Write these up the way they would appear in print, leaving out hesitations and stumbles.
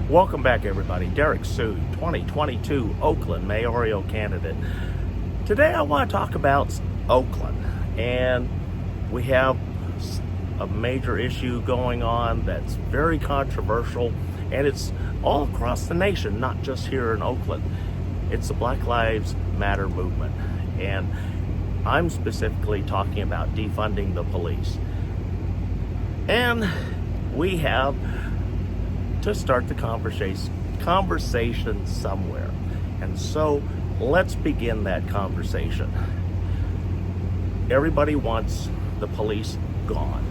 Welcome back, everybody. Derrick Soo, 2022 Oakland mayoral candidate. Today I want to talk about Oakland, and we have a major issue going on that's very controversial, and it's all across the nation, not just here in Oakland. It's the Black Lives Matter movement, and I'm specifically talking about defunding the police. And we have to start the conversation somewhere. And so let's begin that conversation. Everybody wants the police gone.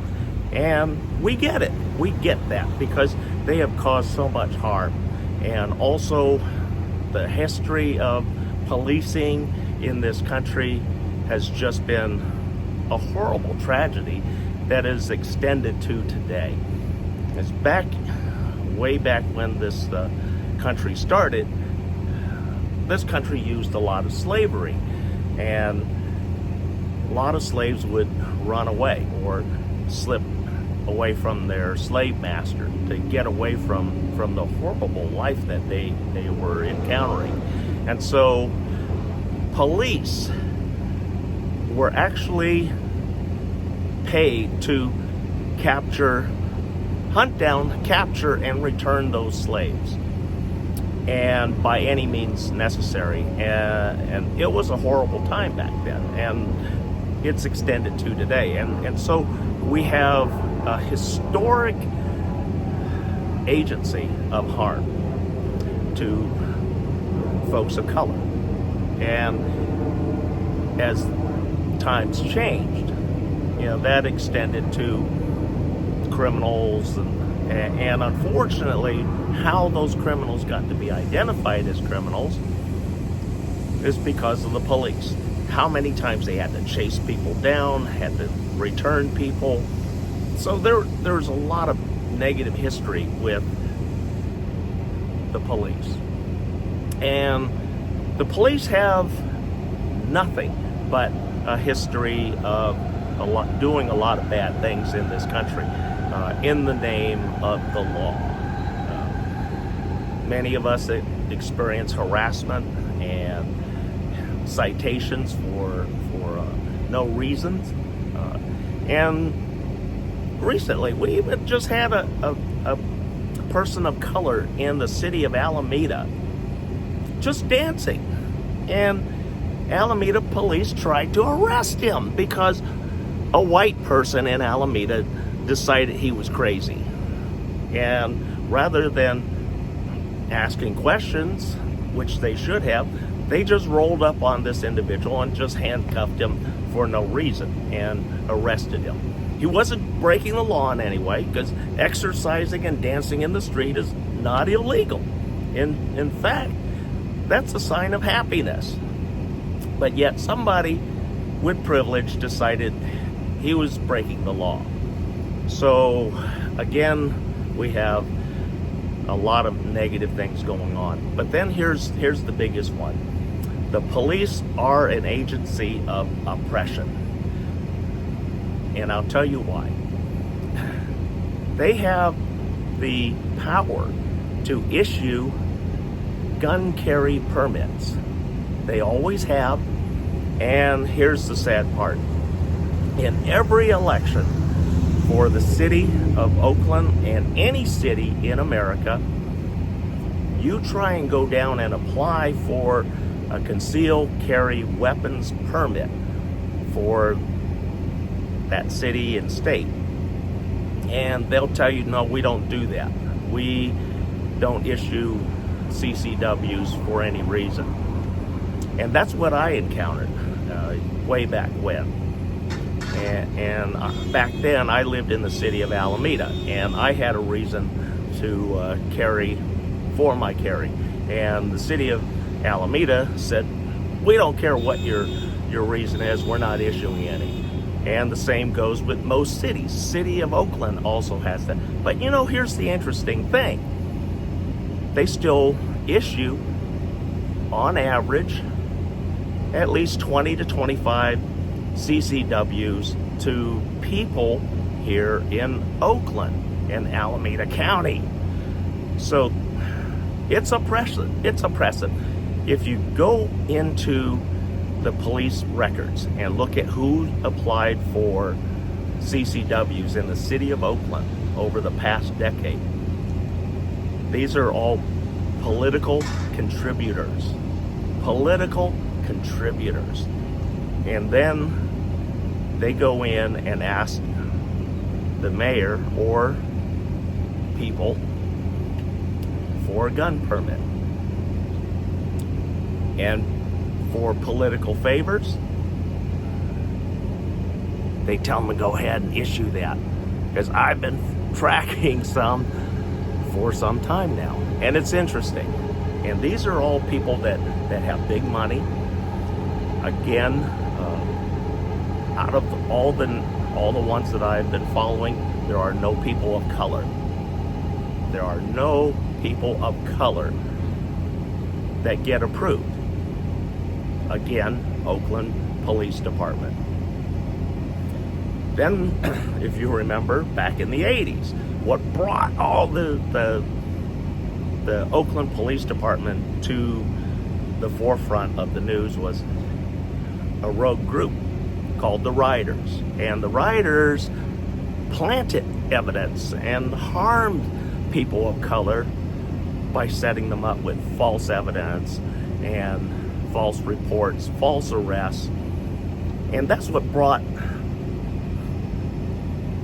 And we get it. We get that because they have caused so much harm. And also the history of policing in this country has just been a horrible tragedy that is extended to today. It's way back when this country started, this country used a lot of slavery, and a lot of slaves would run away or slip away from their slave master to get away from the horrible life that they were encountering. And so police were actually paid to hunt down, capture, and return those slaves, and by any means necessary. And it was a horrible time back then, and it's extended to today. And so we have a historic agency of harm to folks of color. And as times changed, that extended to criminals, and unfortunately how those criminals got to be identified as criminals is because of the police. How many times they had to chase people down, had to return people. So there's a lot of negative history with the police, and the police have nothing but a history of doing a lot of bad things in this country in the name of the law. Many of us experience harassment and citations for no reasons. And recently, we even just had a person of color in the city of Alameda just dancing, and Alameda police tried to arrest him because a white person in Alameda decided he was crazy. And rather than asking questions, which they should have, they just rolled up on this individual and just handcuffed him for no reason and arrested him. He wasn't breaking the law in any way, because exercising and dancing in the street is not illegal. In fact, that's a sign of happiness. But yet somebody with privilege decided he was breaking the law. So again, we have a lot of negative things going on. But then here's the biggest one. The police are an agency of oppression. And I'll tell you why. They have the power to issue gun carry permits. They always have. And here's the sad part. In every election for the city of Oakland and any city in America, you try and go down and apply for a concealed carry weapons permit for that city and state, and they'll tell you, no, we don't do that. We don't issue CCWs for any reason. And that's what I encountered way back when. And back then, I lived in the city of Alameda, and I had a reason to carry for my carry. And the city of Alameda said, we don't care what your reason is, we're not issuing any. And the same goes with most cities. City of Oakland also has that. But here's the interesting thing. They still issue, on average, at least 20 to 25 CCWs to people here in Oakland, in Alameda County. So It's oppressive. It's oppressive. If you go into the police records and look at who applied for CCWs in the city of Oakland over the past decade, these are all political contributors. Political contributors. And then they go in and ask the mayor or people for a gun permit. And for political favors, they tell them to go ahead and issue that. Because I've been tracking some for some time now. And it's interesting. And these are all people that have big money. Again, out of all the ones that I've been following, there are no people of color. There are no people of color that get approved. Again, Oakland Police Department. Then, if you remember, back in the 80s, what brought all the Oakland Police Department to the forefront of the news was a rogue group called the Riders. And the Riders planted evidence and harmed people of color by setting them up with false evidence and false reports, false arrests. And that's what brought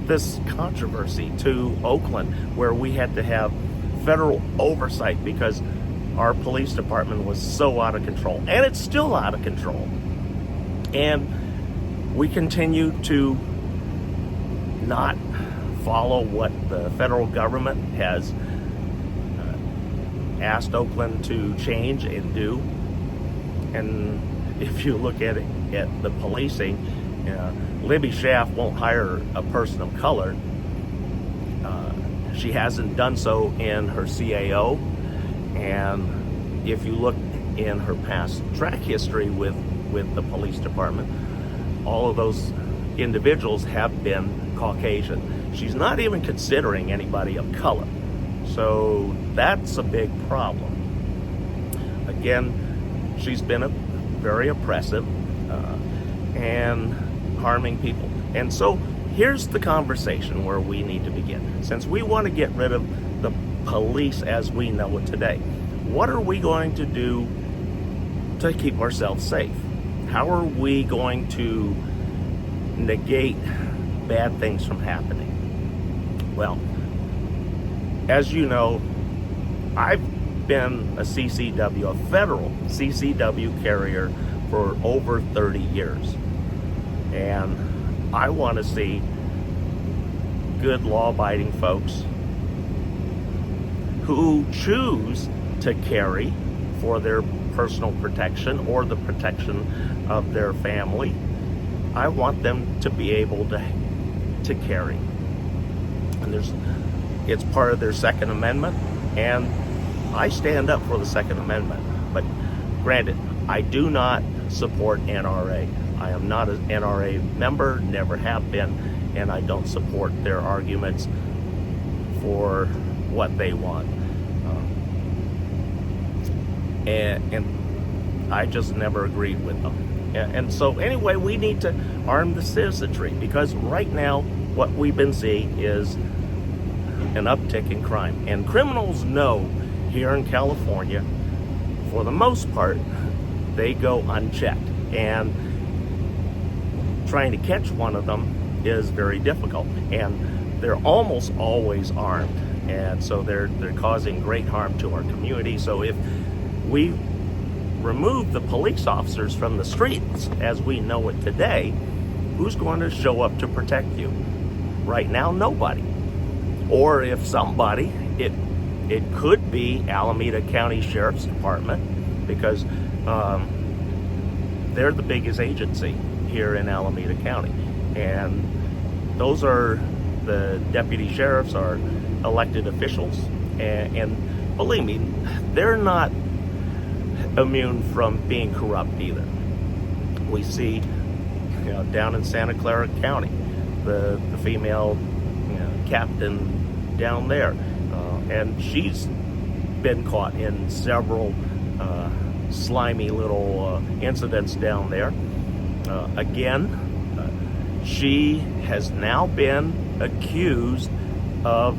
this controversy to Oakland, where we had to have federal oversight because our police department was so out of control. And it's still out of control. And we continue to not follow what the federal government has asked Oakland to change and do. And if you look at it, at the policing, Libby Schaff won't hire a person of color. She hasn't done so in her CAO. And if you look in her past track history with the police department, all of those individuals have been Caucasian. She's not even considering anybody of color. So that's a big problem. Again, she's been very oppressive and harming people. And so here's the conversation where we need to begin. Since we want to get rid of the police as we know it today, what are we going to do to keep ourselves safe? How are we going to negate bad things from happening? Well, as you know, I've been a CCW, a federal CCW carrier for over 30 years. And I want to see good law-abiding folks who choose to carry for their personal protection or the protection of their family. I want them to be able to carry. And it's part of their Second Amendment, and I stand up for the Second Amendment. But granted, I do not support NRA. I am not an NRA member, never have been, and I don't support their arguments for what they want. And I just never agreed with them. And so anyway, we need to arm the citizenry, because right now what we've been seeing is an uptick in crime. And criminals know here in California, for the most part, they go unchecked. And trying to catch one of them is very difficult. And they're almost always armed. And so they're causing great harm to our community. So if we remove the police officers from the streets as we know it today, who's going to show up to protect you? Right now, nobody. Or if somebody, it could be Alameda County Sheriff's Department, because they're the biggest agency here in Alameda County. And those are the deputy sheriffs are elected officials. And believe me, they're not immune from being corrupt either. We see, down in Santa Clara County, the female captain down there, and she's been caught in several slimy little incidents down there. Again, she has now been accused of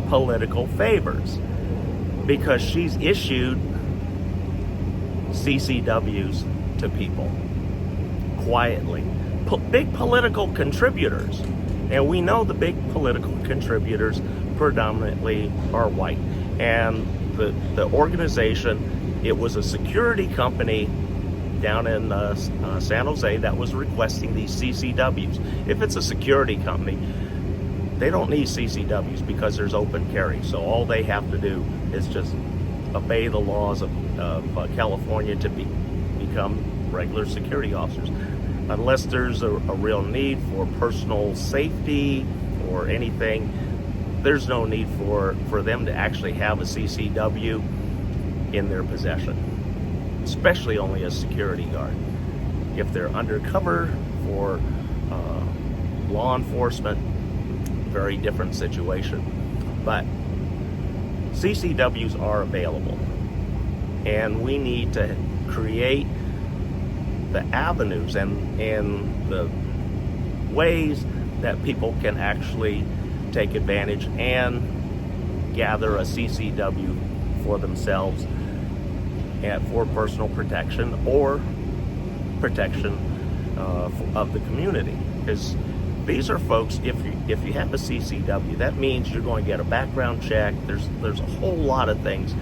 political favors because she's issued CCWs to people quietly. Big political contributors. And we know the big political contributors predominantly are white. And the organization, it was a security company down in San Jose that was requesting these CCWs. If it's a security company, they don't need CCWs because there's open carry. So all they have to do is just obey the laws of California to become regular security officers. Unless there's a real need for personal safety or anything, there's no need for them to actually have a CCW in their possession, especially only a security guard. If they're undercover for law enforcement, very different situation. But CCWs are available, and we need to create the avenues and the ways that people can actually take advantage and gather a CCW for themselves and for personal protection or protection of the community. Because these are folks, if you have a CCW, that means you're going to get a background check. There's a whole lot of things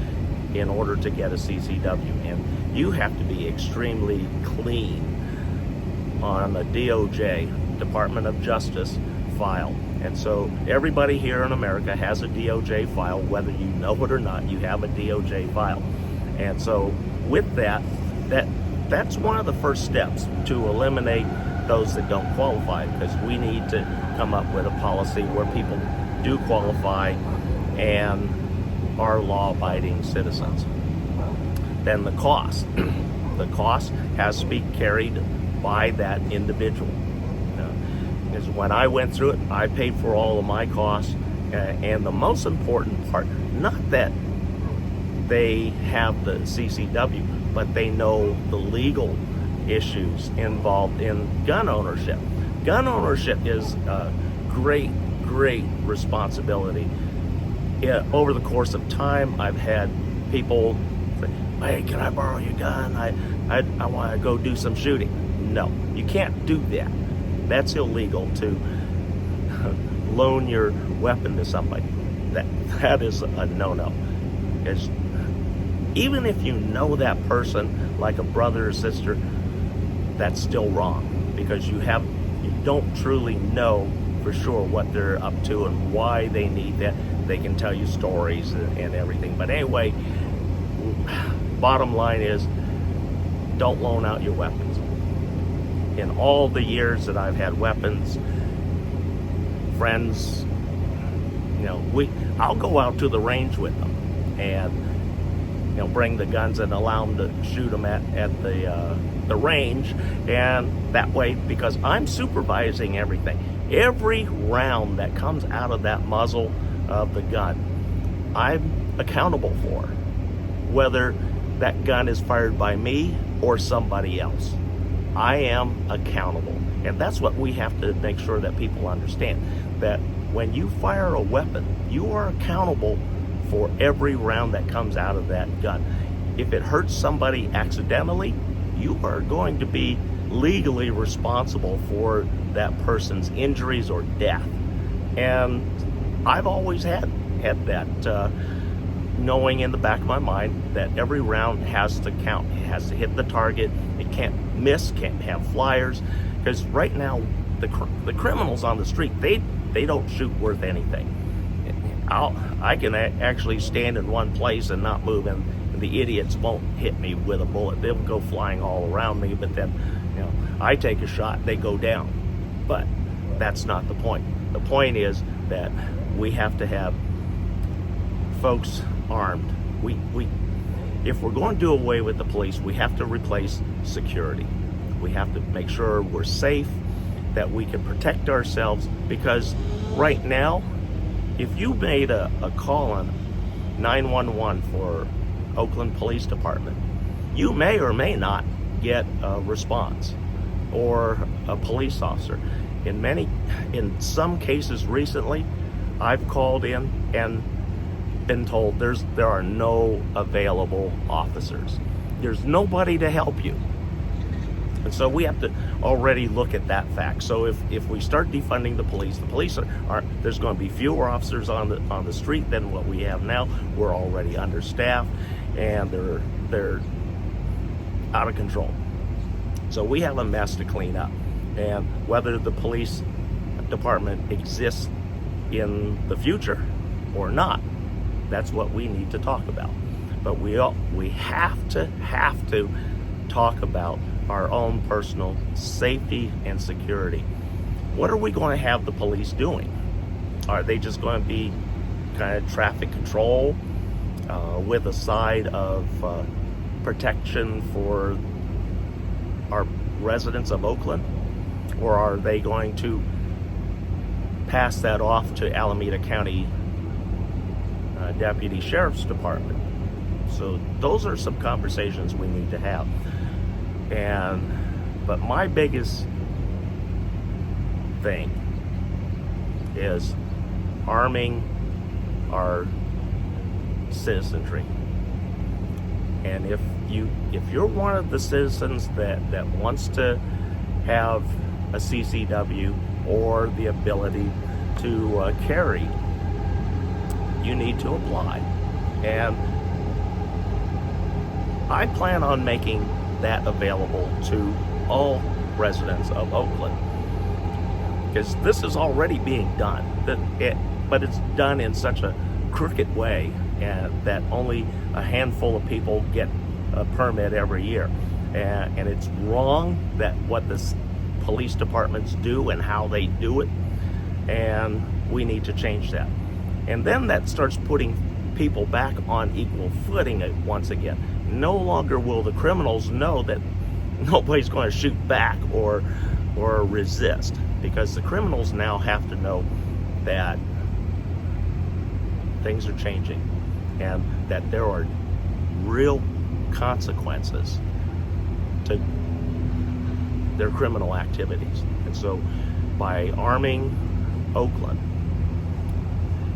in order to get a CCW, and you have to be extremely clean on a DOJ, Department of Justice file. And so everybody here in America has a DOJ file, whether you know it or not, you have a DOJ file. And so with that's one of the first steps to eliminate those that don't qualify, because we need to come up with a policy where people do qualify and are law-abiding citizens. Then the cost. The cost has to be carried by that individual. Because when I went through it, I paid for all of my costs. And the most important part, not that they have the CCW, but they know the legal issues involved in gun ownership. Gun ownership is a great responsibility. Over the course of time, I've had people say, hey, can I borrow your gun? I want to go do some shooting. No, you can't do that. That's illegal to loan your weapon to somebody. That is a no-no. Because even if you know that person like a brother or sister, that's still wrong, because you don't truly know for sure what they're up to and why they need that. They can tell you stories and everything. But anyway, bottom line is, don't loan out your weapons. In all the years that I've had weapons, friends, I'll go out to the range with them and bring the guns and allow them to shoot them at the range. And that way, because I'm supervising everything, every round that comes out of that muzzle of the gun, I'm accountable for, whether that gun is fired by me or somebody else. I am accountable. And that's what we have to make sure that people understand, that when you fire a weapon, you are accountable for every round that comes out of that gun. If it hurts somebody accidentally, you are going to be legally responsible for that person's injuries or death. And I've always had that knowing in the back of my mind that every round has to count. It has to hit the target. It can't miss, can't have flyers. Because right now, the criminals on the street, they don't shoot worth anything. I can actually stand in one place and not move, and the idiots won't hit me with a bullet. They'll go flying all around me, but then I take a shot, they go down. But that's not the point. The point is that we have to have folks armed. If we're going to do away with the police, we have to replace security. We have to make sure we're safe, that we can protect ourselves, because right now, if you made a call 911 for Oakland Police Department, you may or may not get a response or a police officer. In some cases recently, I've called in and been told there are no available officers. There's nobody to help you. And so we have to already look at that fact. So if we start defunding the police are there's going to be fewer officers on the street than what we have now. We're already understaffed, and they're out of control. So we have a mess to clean up. And whether the police department exists in the future or not, that's what we need to talk about. But we have to talk about our own personal safety and security. What are we going to have the police doing? Are they just going to be kind of traffic control with a side of protection for our residents of Oakland? Or are they going to pass that off to Alameda County Deputy Sheriff's Department? So those are some conversations we need to have. But my biggest thing is arming our citizenry. And if you're one of the citizens that wants to have a CCW or the ability to carry, you need to apply. And I plan on making that available to all residents of Oakland, because this is already being done, but it's done in such a crooked way that only a handful of people get a permit every year, and it's wrong that what the police departments do and how they do it, and we need to change that. And then that starts putting people back on equal footing once again. No longer will the criminals know that nobody's going to shoot back or resist, because the criminals now have to know that things are changing and that there are real consequences to their criminal activities. And so by arming Oakland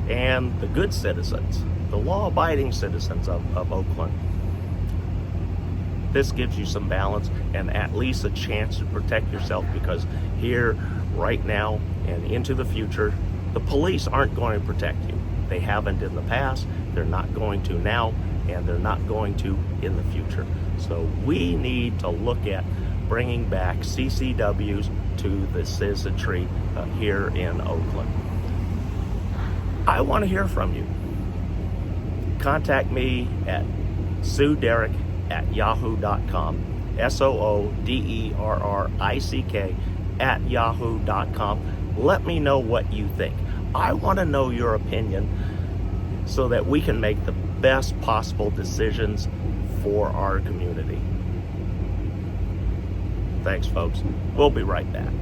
and the good citizens, the law-abiding citizens of Oakland, this gives you some balance and at least a chance to protect yourself, because here, right now, and into the future, the police aren't going to protect you. They haven't in the past, they're not going to now, and they're not going to in the future. So we need to look at bringing back CCWs to the citizenry here in Oakland. I want to hear from you. Contact me at sooderrick@yahoo.com, SOODERRICK@yahoo.com. Let me know what you think. I want to know your opinion so that we can make the best possible decisions for our community. Thanks, folks. We'll be right back.